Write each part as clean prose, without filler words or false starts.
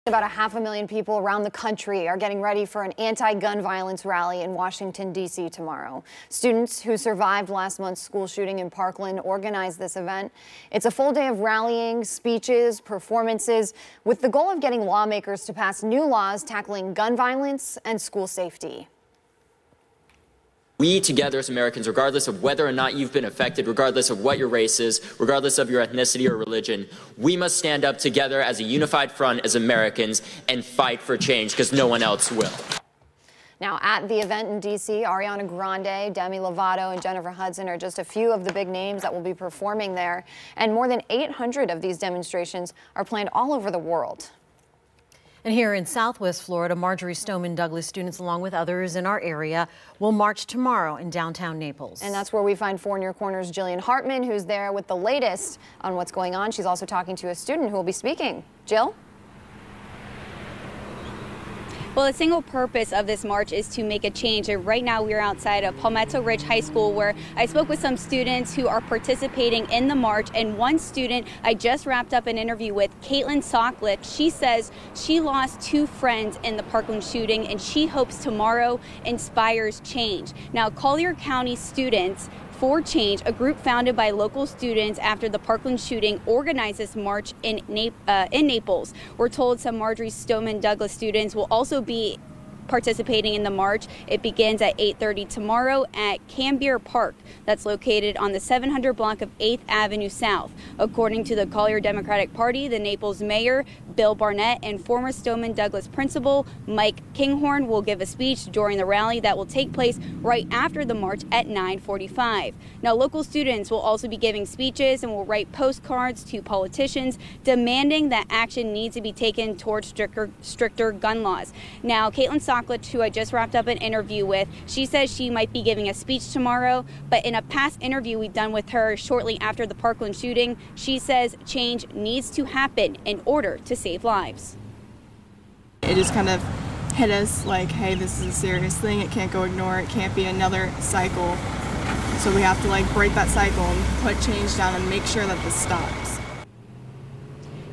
About 500,000 people around the country are getting ready for an anti-gun violence rally in Washington, D.C. tomorrow. Students who survived last month's school shooting in Parkland organized this event. It's a full day of rallying, speeches, performances, with the goal of getting lawmakers to pass new laws tackling gun violence and school safety. We together as Americans, regardless of whether or not you've been affected, regardless of what your race is, regardless of your ethnicity or religion, we must stand up together as a unified front as Americans and fight for change, because no one else will. Now, at the event in D.C., Ariana Grande, Demi Lovato, and Jennifer Hudson are just a few of the big names that will be performing there. And more than 800 of these demonstrations are planned all over the world. And here in Southwest Florida, Marjorie Stoneman Douglas students, along with others in our area, will march tomorrow in downtown Naples. And that's where we find 4 Near Corner's Jillian Hartman, who's there with the latest on what's going on. She's also talking to a student who will be speaking. Jill? Well, the single purpose of this march is to make a change. And right now we are outside of Palmetto Ridge High School, where I spoke with some students who are participating in the march. And one student I just wrapped up an interview with, Caitlin Socklet. She says she lost 2 friends in the Parkland shooting, and she hopes tomorrow inspires change. Now, Collier County Students for Change, a group founded by local students after the Parkland shooting, organized this march in Naples. We're told some Marjorie Stoneman Douglas students will also be participating in the march. It begins at 8:30 tomorrow at Collier Park. That's located on the 700 block of 8th Avenue South. According to the Collier Democratic Party, the Naples mayor, Bill Barnett, and former Stoneman Douglas principal, Mike Kinghorn, will give a speech during the rally that will take place right after the march at 9:45. Now, local students will also be giving speeches and will write postcards to politicians demanding that action needs to be taken towards stricter gun laws. Now, Caitlin Socklet, who I just wrapped up an interview with, she says she might be giving a speech tomorrow, but in a past interview we've done with her shortly after the Parkland shooting, she says change needs to happen in order to save lives. It just kind of hit us like, hey, this is a serious thing. It can't go ignore. It can't be another cycle. So we have to break that cycle and put change down and make sure that this stops.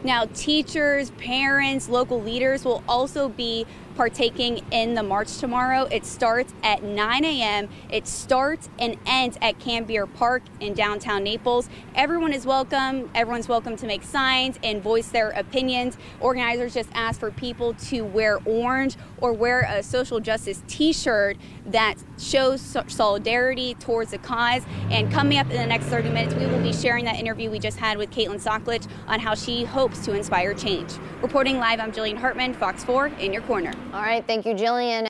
Now, teachers, parents, local leaders will also be partaking in the march tomorrow. It starts at 9 a.m. It starts and ends at Collier Park in downtown Naples. Everyone is welcome. Everyone's welcome to make signs and voice their opinions. Organizers just ask for people to wear orange or wear a social justice t-shirt that shows solidarity towards the cause. And coming up in the next 30 minutes, we will be sharing that interview we just had with Caitlin Socklet on how she hopes to inspire change. Reporting live, I'm Jillian Hartman, Fox 4 in your corner. All right, thank you, Jillian.